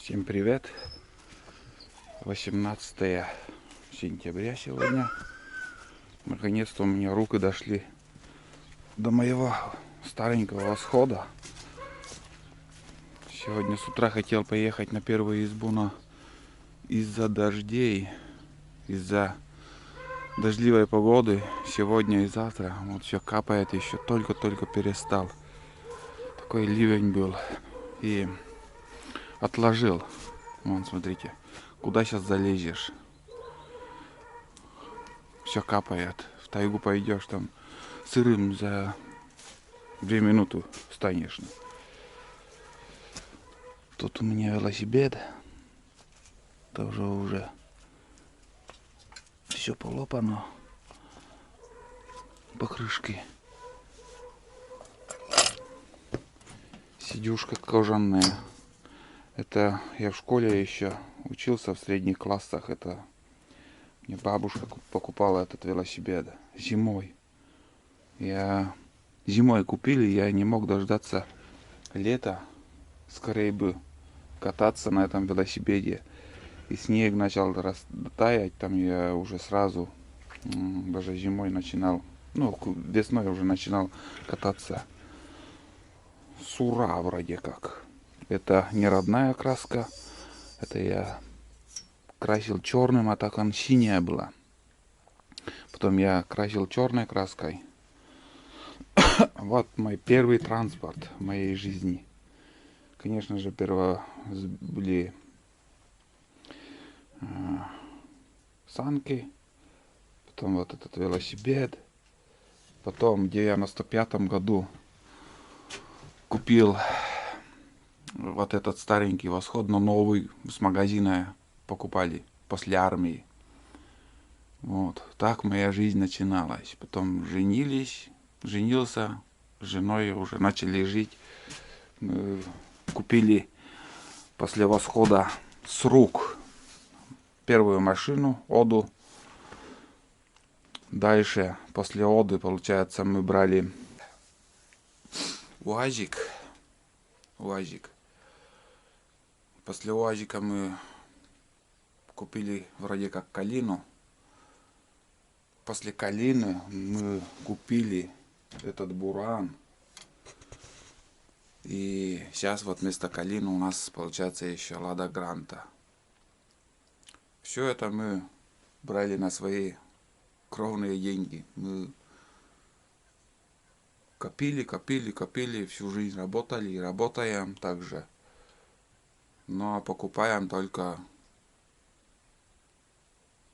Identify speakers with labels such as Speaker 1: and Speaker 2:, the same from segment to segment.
Speaker 1: Всем привет! 18 сентября сегодня. Наконец-то у меня руки дошли до моего старенького восхода. Сегодня с утра хотел поехать на первую избу, но из-за дождей, из-за дождливой погоды сегодня и завтра вот все капает, еще только-только перестал. Такой ливень был. И отложил. Вон, смотрите, куда сейчас залезешь? Все капает. В тайгу пойдешь, там сырым за 2 минуты станешь. Тут у меня велосипед. Тоже уже все полопано. Покрышки. Сидюшка кожаная. Это я в школе еще учился в средних классах. Это мне бабушка покупала этот велосипед зимой. Зимой купили, я не мог дождаться лета. Скорее бы кататься на этом велосипеде. И снег начал таять, там я уже сразу, даже зимой начинал, ну, весной уже начинал кататься. Сура вроде как. Это не родная краска. Это я красил черным, а так он синяя была. Потом я красил черной краской. Вот мой первый транспорт в моей жизни. Конечно же, первые были санки. Потом вот этот велосипед. Потом в 95-м году купил вот этот старенький восход, но новый с магазина покупали после армии. Вот так моя жизнь начиналась. Потом женился, с женой уже начали жить. Купили после восхода с рук первую машину, Оду. Дальше, после Оды, получается, мы брали УАЗик. После УАЗика мы купили вроде как Калину. После Калины мы купили этот Буран. И сейчас вот вместо Калины у нас получается еще Лада Гранта. Все это мы брали на свои кровные деньги. Мы копили, всю жизнь работали и работаем также. Но покупаем только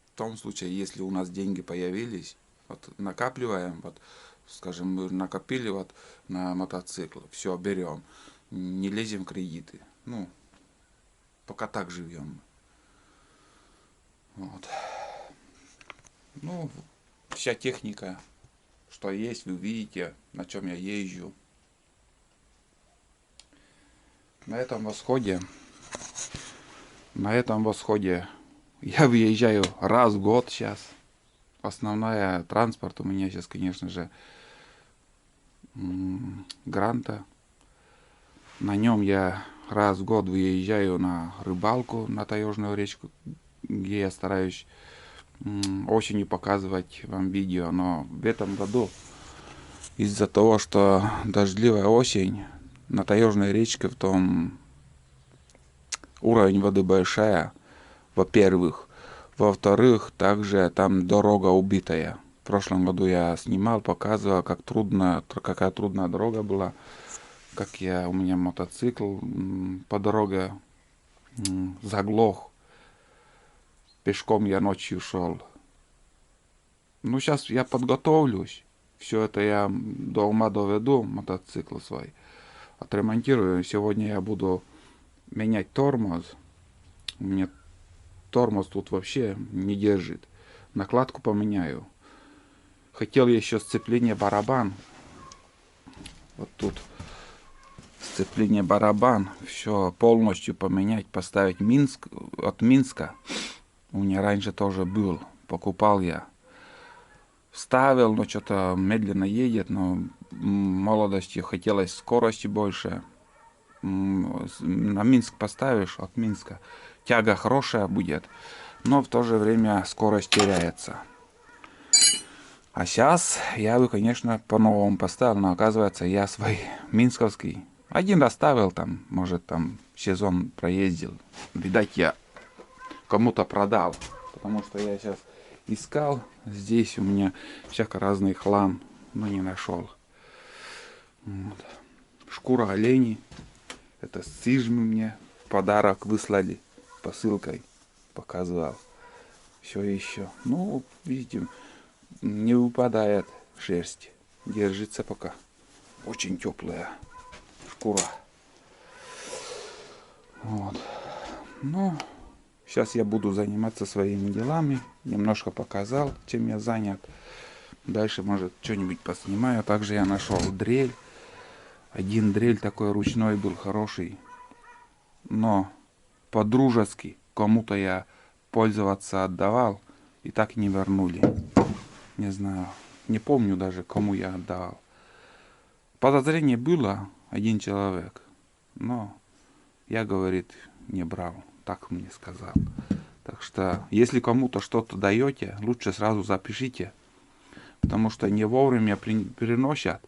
Speaker 1: в том случае, если у нас деньги появились. Вот накапливаем, вот, скажем, мы накопили вот на мотоцикл, все, берем. Не лезем в кредиты. Ну, пока так живем. Вот. Ну, вся техника, что есть, вы видите, на чем я езжу. На этом восходе я выезжаю раз в год сейчас. Основная транспорт у меня сейчас, конечно же, Гранта. На нем я раз в год выезжаю на рыбалку на Таежную речку, где я стараюсь осенью показывать вам видео. Но в этом году из-за того, что дождливая осень, на Таежной речке в том уровень воды большая, во-первых. Во-вторых, также там дорога убитая. В прошлом году я снимал, показывал, какая трудная дорога была. У меня мотоцикл по дороге заглох. Пешком я ночью шел. Ну, сейчас я подготовлюсь. Все это я до ума доведу, мотоцикл свой. Отремонтирую. Сегодня я буду менять тормоз. У меня тормоз тут вообще не держит. Накладку поменяю. Хотел еще сцепление барабан. Вот тут сцепление барабан. Все полностью поменять, поставить от Минска. У меня раньше тоже был. Покупал я. Вставил, но что-то медленно едет. Но в молодости хотелось скорости больше. на Минск поставишь, от Минска тяга хорошая будет, но в то же время скорость теряется. А сейчас я бы, конечно, по-новому поставил, но оказывается, я свой минсковский один доставил там, может там сезон проездил. Видать, я кому-то продал, потому что я сейчас искал, здесь у меня всяко разный хлам, но не нашел. Вот. Шкура оленей, это сижмы мне в подарок выслали посылкой, показывал. Все еще, ну, видите, не выпадает шерсть, держится пока. Очень теплая шкура. Вот. Ну, сейчас я буду заниматься своими делами. Немножко показал, чем я занят. Дальше, может, что-нибудь поснимаю. Также я нашел дрель. Один дрель такой ручной был, хороший. Но по-дружески кому-то я пользоваться отдавал. И так не вернули. Не знаю. Не помню даже, кому я отдавал. Подозрение было один человек. Но я, говорит, не брал. Так мне сказал. Так что, если кому-то что-то даете, лучше сразу запишите. Потому что не вовремя переносят.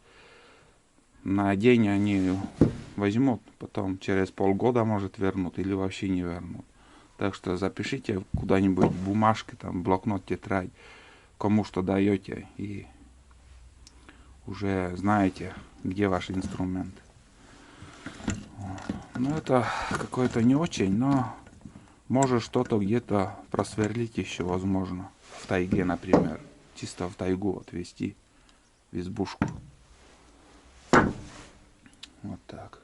Speaker 1: На день они возьмут, потом через полгода, может, вернут или вообще не вернут. Так что запишите куда-нибудь бумажки, там, блокнот, тетрадь, кому что даете, и уже знаете, где ваш инструмент. Ну, это какое-то не очень, но может что-то где-то просверлить еще возможно. В тайге, например. Чисто в тайгу отвезти в избушку. Вот так.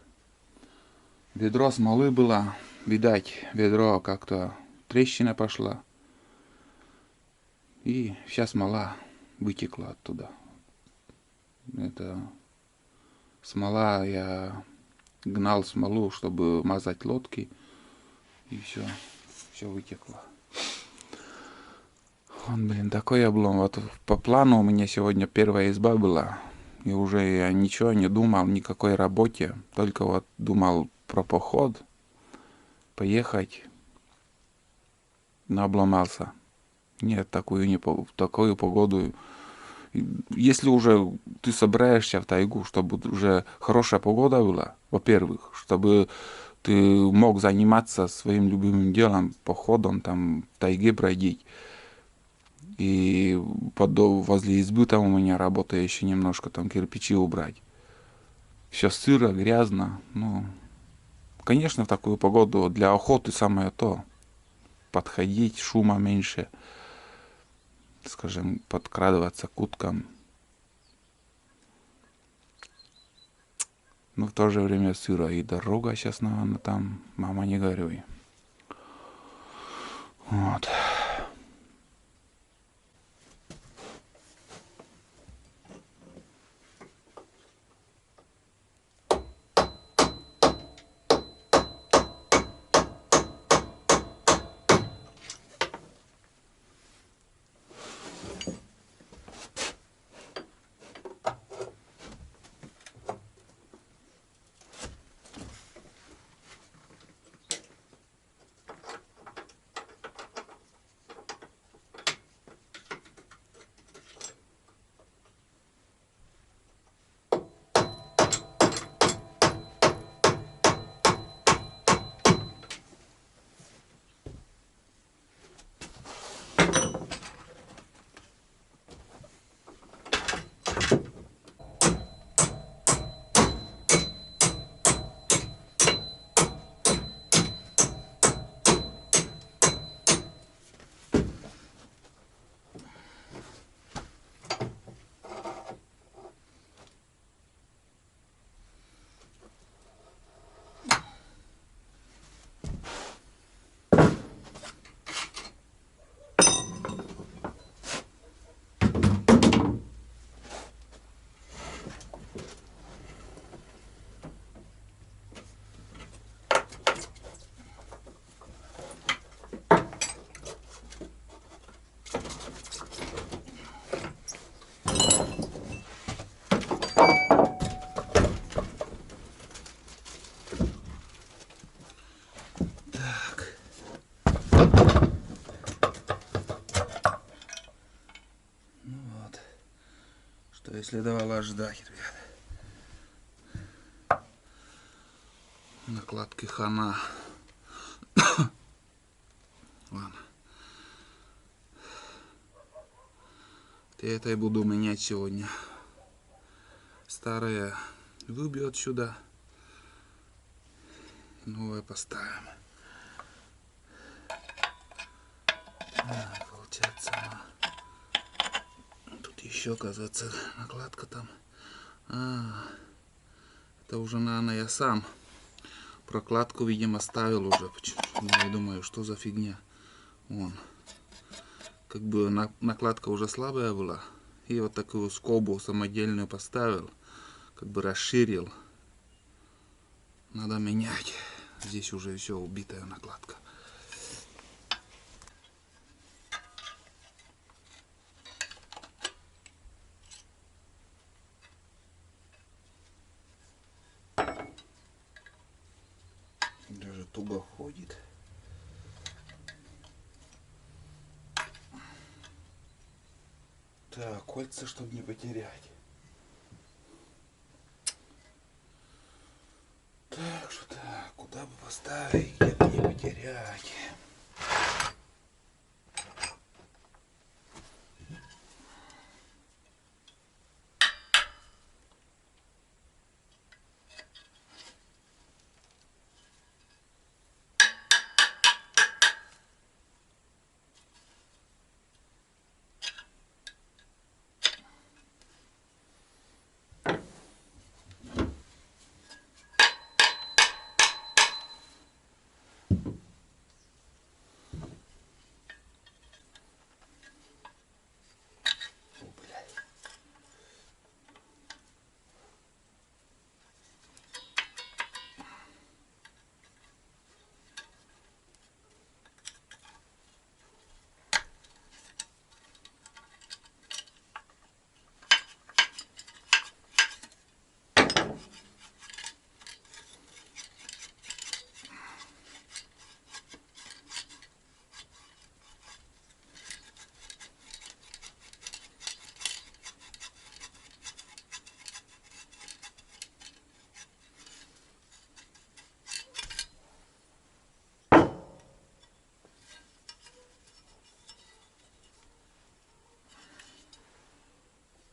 Speaker 1: Ведро смолы было. Видать, ведро как-то трещина пошла. И вся смола вытекла оттуда. Это смола, я гнал смолу, чтобы мазать лодки. И все вытекло. Вот, блин, такой облом. Вот по плану у меня сегодня первая изба была. И уже я ничего не думал, никакой работе. Только вот думал про поход. Поехать. Но обломался. Нет, такую погоду. Если уже ты собираешься в тайгу, чтобы уже хорошая погода была, во-первых, чтобы ты мог заниматься своим любимым делом, походом, там, в тайге бродить. И возле избы там у меня работа еще немножко, там кирпичи убрать. Все сыро, грязно. Ну, конечно, в такую погоду для охоты самое то. Подходить, шума меньше. Скажем, подкрадываться к уткам. Но в то же время сыро. И дорога сейчас, наверное, там, мама, не горюй. Вот. и следовало ждать, ребят. Накладки хана. Ладно. Я это и буду менять сегодня. Старое выбью отсюда. Новое поставим. Получается, тут еще, кажется, накладка там. Это уже, наверное, я сам прокладку, видимо, ставил уже. Я думаю, что за фигня. Вон. Как бы накладка уже слабая была. И вот такую скобу самодельную поставил. Как бы расширил. Надо менять. Здесь уже все убитая накладка. Даже туго ходит. Так, кольца, чтобы не потерять. Так, что так, куда бы поставить, где-то не потерять.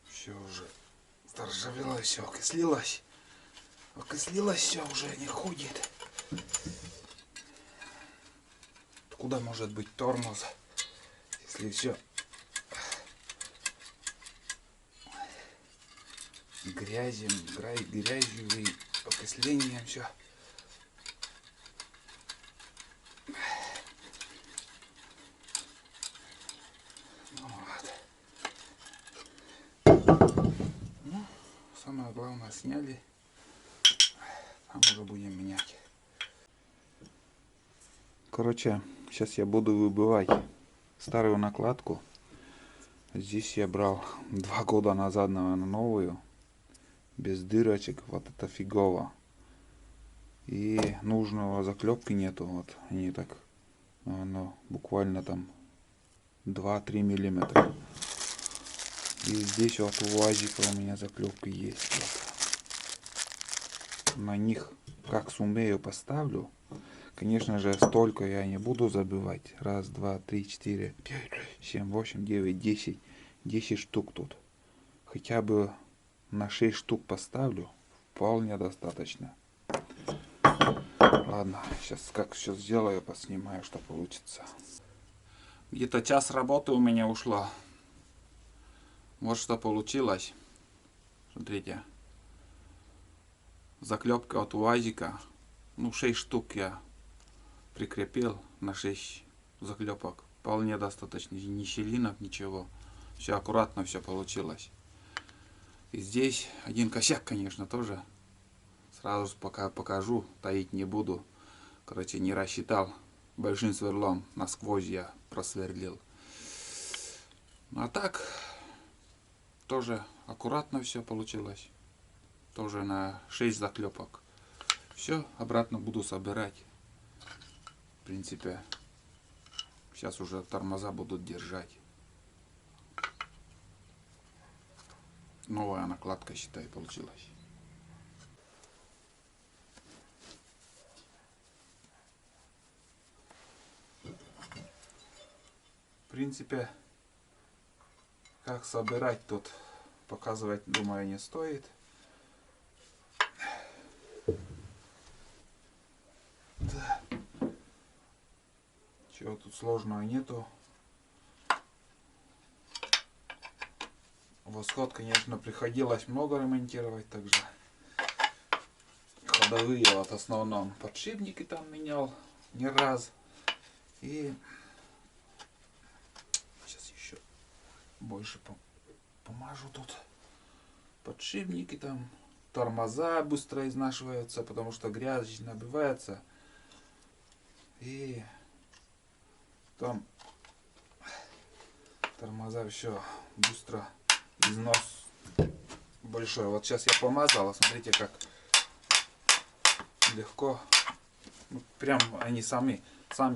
Speaker 1: Все уже заржавело, все окислилось. Окислилось все, уже не ходит. Откуда может быть тормоз, если все грязью и окислением все. Самое главное сняли, там уже будем менять. Короче, сейчас я буду выбивать старую накладку. Здесь я брал 2 года назад, наверное, новую, без дырочек. Вот это фигово. И нужного заклепки нету. Вот они так, наверное, буквально там 2-3 миллиметра. И здесь вот у УАЗика у меня заклепки есть. Вот. На них как сумею поставлю. Конечно же, столько я не буду забивать. 1, 2, 3, 4, 5, 7, 8, 9, 10. 10 штук тут. Хотя бы на 6 штук поставлю. Вполне достаточно. Ладно, сейчас как все сделаю, поснимаю, что получится. Где-то час работы у меня ушло. Вот что получилось. Смотрите. Заклепка от УАЗика. Ну, 6 штук я прикрепил на 6 заклепок. Вполне достаточно. Ни щелинок, ничего. Все аккуратно, все получилось. И здесь один косяк, конечно, тоже. Сразу пока покажу, таить не буду. Короче, не рассчитал. Большим сверлом насквозь я просверлил. А так, тоже аккуратно все получилось. Тоже на 6 заклепок. Все, обратно буду собирать. В принципе, сейчас уже тормоза будут держать. Новая накладка, считай, получилась. В принципе, как собирать тут показывать, думаю, не стоит. Да. Чего тут сложного нету. Восход, конечно, приходилось много ремонтировать, также ходовые вот в основном подшипники там менял не раз. И сейчас еще больше помажу тут. Подшипники там, тормоза быстро изнашиваются, потому что грязь набивается. И там тормоза все быстро износ большой. Вот сейчас я помазал, смотрите, как легко. Прям они сами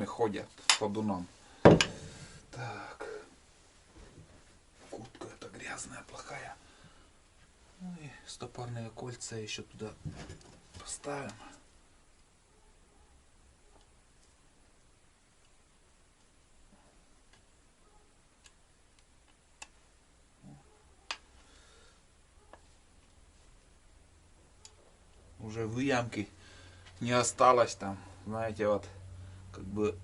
Speaker 1: ходят ходуном. Так. Куртка эта грязная, плохая. Ну и стопорные кольца еще туда поставим. Уже выемки не осталось там, знаете, вот как бы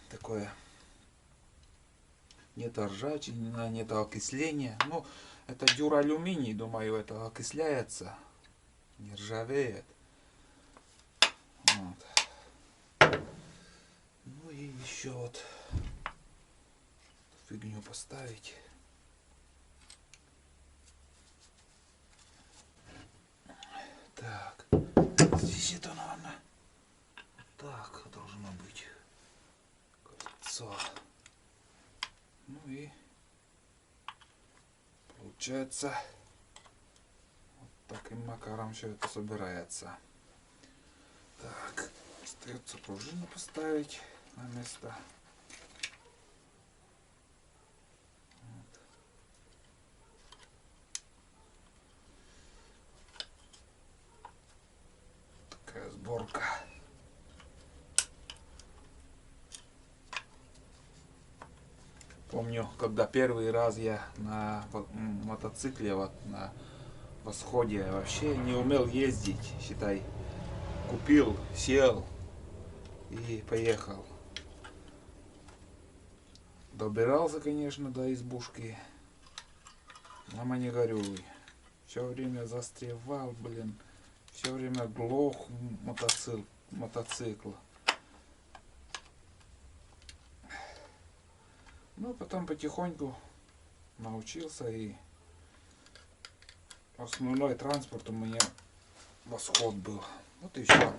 Speaker 1: такое, нет ржачи, нет окисления. Ну, это дюралюминий, думаю, это окисляется, не ржавеет. Вот. Ну и еще вот фигню поставить. Так, здесь это, наверное, так должно быть кольцо. Ну и получается вот таким макаром все это собирается. Так, остается пружину поставить на место. Вот. Такая сборка. Помню, когда первый раз я на мотоцикле, вот на Восходе, вообще не умел ездить, считай. Купил, сел и поехал. Добирался, конечно, до избушки. Мама, не горюй. Все время застревал, блин. Все время глох мотоцикл. Ну, потом потихоньку научился, и основной транспорт у меня Восход был. Вот и все.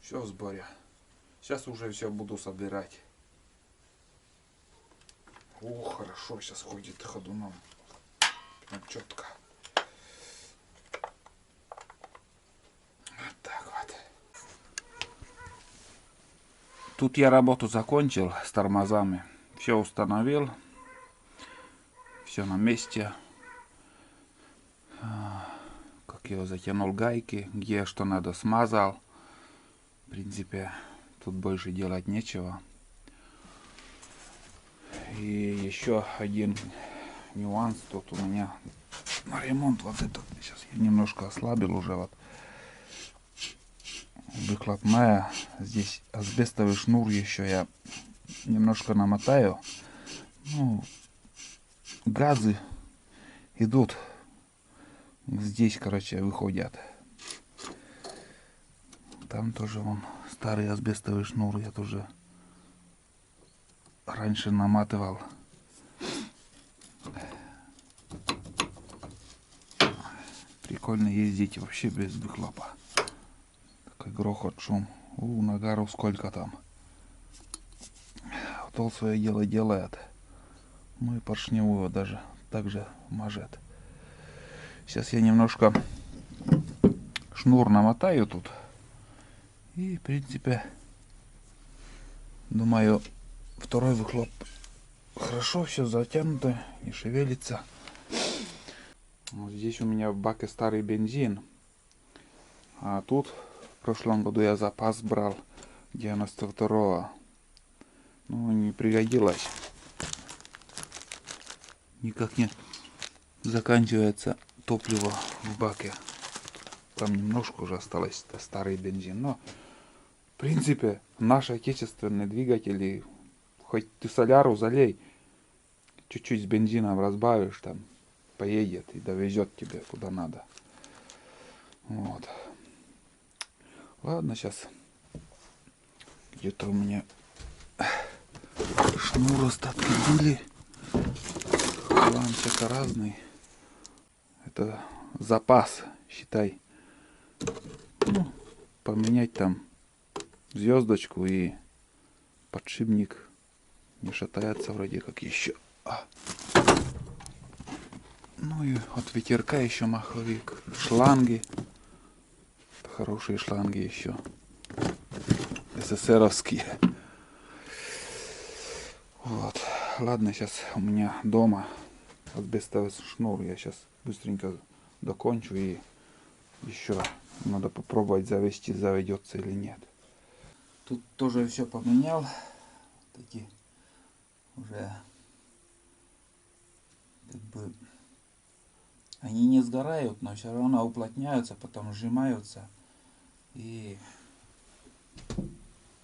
Speaker 1: Все в сборе. Сейчас уже все буду собирать. О, хорошо, сейчас ходит ходуном. Прям четко. Вот так вот. Тут я работу закончил с тормозами. Все установил. Все на месте. Как я затянул гайки, где что надо смазал. В принципе, тут больше делать нечего. И еще один нюанс тут у меня на ремонт. Вот это сейчас я немножко ослабил уже. Вот выхлопная. Здесь асбестовый шнур еще я немножко намотаю. Ну, газы идут здесь, короче, выходят. Там тоже вон старый асбестовый шнур я тоже раньше наматывал. Прикольно ездить вообще без выхлопа. Такой грохот, шум. Нагару сколько там. Вот свое дело делает. Ну и поршневую даже также мажет. Сейчас я немножко шнур намотаю тут. И в принципе, думаю, второй выхлоп хорошо все затянуто, не шевелится. Вот здесь у меня в баке старый бензин. А тут в прошлом году я запас брал 92-го. Ну, не пригодилось. Никак не заканчивается топливо в баке. Там немножко уже осталось, это старый бензин. Но, в принципе, наши отечественные двигатели, хоть ты соляру залей, чуть-чуть с бензином разбавишь, там, поедет и довезет тебе куда надо. Вот. Ладно, сейчас где-то у меня шнур остатки были. Хлам всяко разный. Это запас, считай. Ну, поменять там звездочку и подшипник не шатается вроде как еще. Ну и от ветерка еще маховик. Шланги. Хорошие шланги еще. СССРовские. Вот. Ладно, сейчас у меня дома асбестовый шнур. Я сейчас быстренько докончу и еще надо попробовать завести, заведется или нет. Тут тоже все поменял. Такие уже как бы они не сгорают, но все равно уплотняются, потом сжимаются и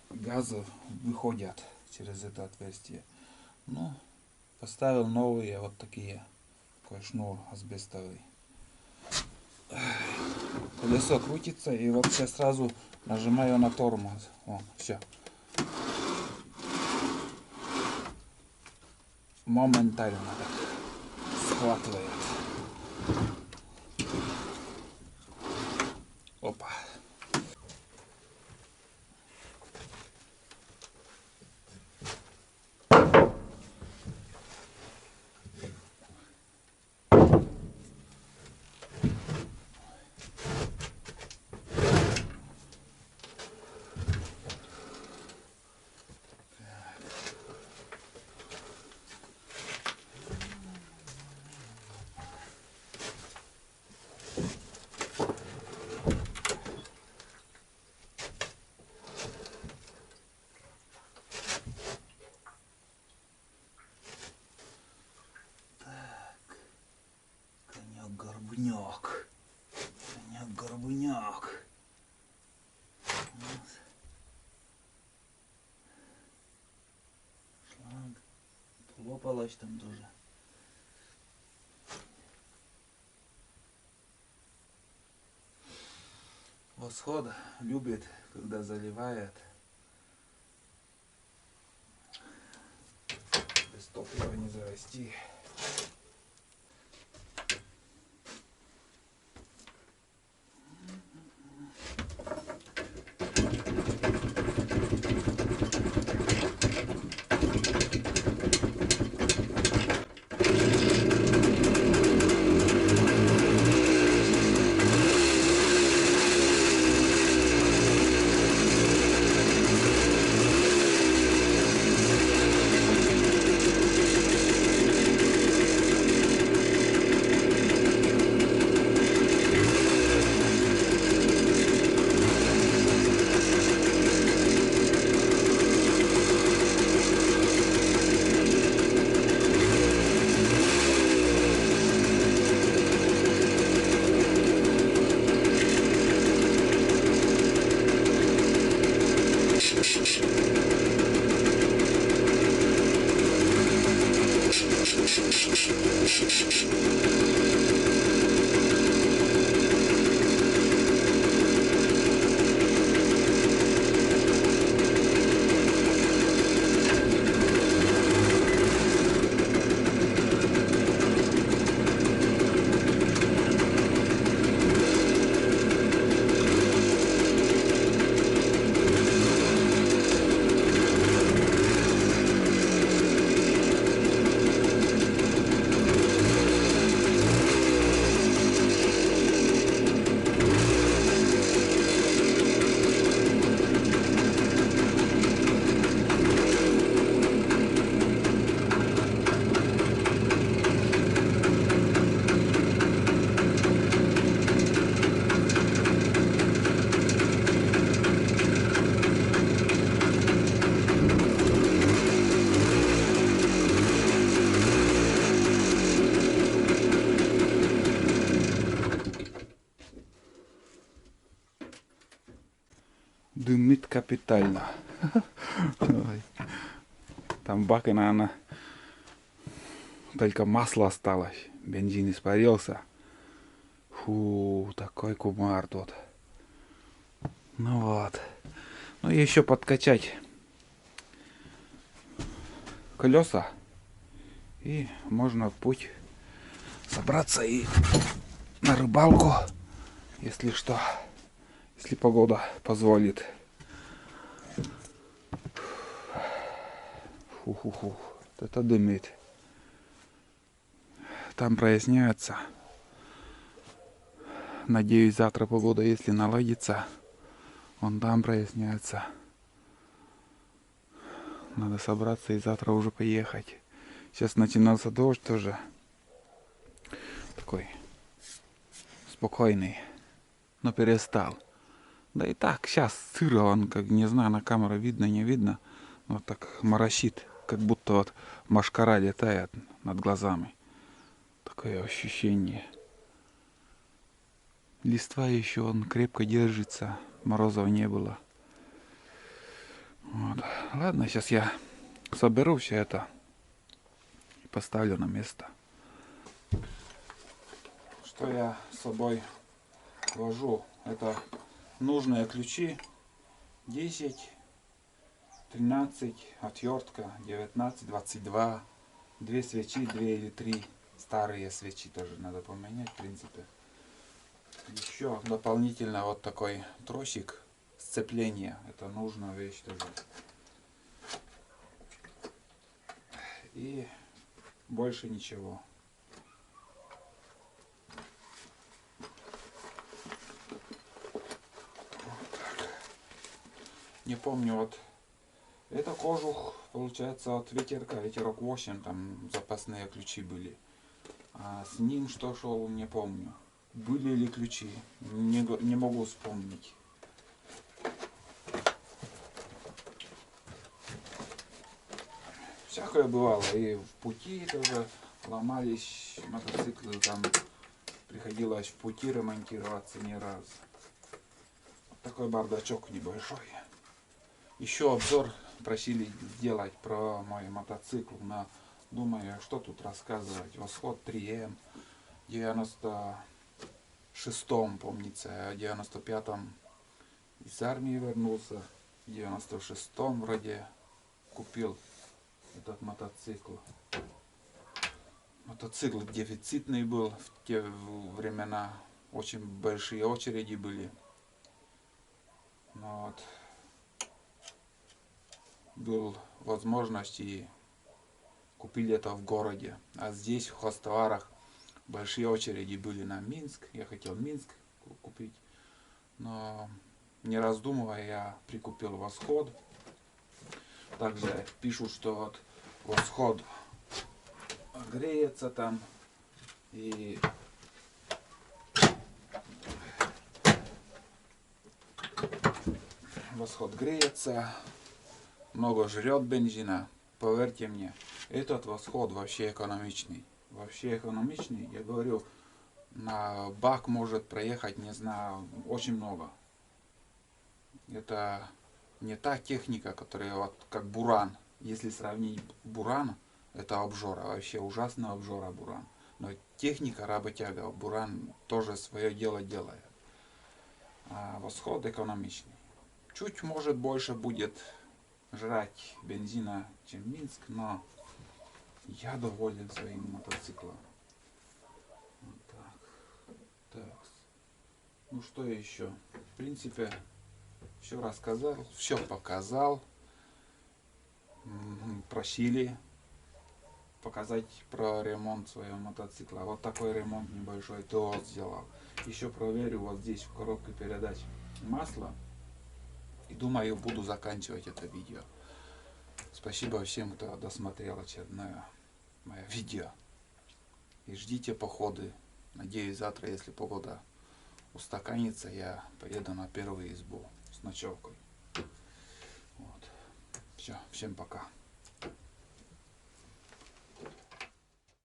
Speaker 1: газы выходят через это отверстие. Ну, поставил новые вот такие, такой шнур асбестовый. Колесо крутится, и вот я сразу нажимаю на тормоз. О, все. Моментально так схватывает. Опа. Горбуняк. Горбуняк. Вот. Шланг. Лопалась там тоже. Восход любит, когда заливает. Без топлива не завести. Дымит капитально. Ой. Там в баке, наверное, только масло осталось. Бензин испарился. Фу, такой кумар тут. Ну вот. Ну и еще подкачать колеса. И можно в путь собраться и на рыбалку, если что. Если погода позволит. Фу-ху-ху. Вот это дымит. Там проясняется. Надеюсь, завтра погода, если наладится, он там проясняется. Надо собраться и завтра уже поехать. Сейчас начинался дождь тоже. Такой спокойный. Но перестал. Да и так, сейчас сыро, он, как не знаю, на камеру видно, не видно. Вот так моросит, как будто вот мошкара летает над глазами. Такое ощущение. Листва еще он крепко держится. Морозов не было. Вот. Ладно, сейчас я соберу все это и поставлю на место. Что я с собой вожу? Это нужные ключи. 10, 13, отвертка, 19, 22. 2 свечи, 2 или 3 старые свечи тоже надо поменять, в принципе. Еще дополнительно вот такой тросик сцепления. Это нужная вещь тоже. И больше ничего. Вот так. Не помню, вот это кожух, получается, от ветерка, ветерок 8, там запасные ключи были. А с ним что шел, не помню. Были ли ключи? Не могу вспомнить. Всякое бывало. И в пути тоже ломались мотоциклы. Там приходилось в пути ремонтироваться не раз. Вот такой бардачок небольшой. Еще обзор просили сделать про мой мотоцикл. Но думаю, что тут рассказывать. Восход 3М. 96-м, помнится, в 95-м из армии вернулся. В 96-м вроде купил этот мотоцикл. Мотоцикл дефицитный был в те времена. Очень большие очереди были. Но вот был возможность и купили это в городе. А здесь, в хозтоварах, большие очереди были на Минск. Я хотел Минск купить. Но не раздумывая, я прикупил Восход. Также пишут, что вот Восход греется там. И Восход греется. Много жрет бензина. Поверьте мне, этот Восход вообще экономичный. Вообще экономичный. Я говорю, на бак может проехать, не знаю, очень много. Это не та техника, которая вот как Буран. Если сравнить Буран, это обжора. Вообще ужасная обжора Буран. Но техника работяга, Буран тоже свое дело делает. А Восход экономичный. Чуть может больше будет жрать бензина, чем Минск, но я доволен своим мотоциклом. Вот так. Так. Ну что еще? В принципе, все рассказал, все показал. Просили показать про ремонт своего мотоцикла. Вот такой ремонт небольшой ТО сделал. Еще проверю вот здесь в коробке передач масло. И думаю, буду заканчивать это видео. Спасибо всем, кто досмотрел очередное мое видео. И ждите походы. Надеюсь, завтра, если погода устаканится, я поеду на первую избу с ночевкой. Вот. Все, всем пока.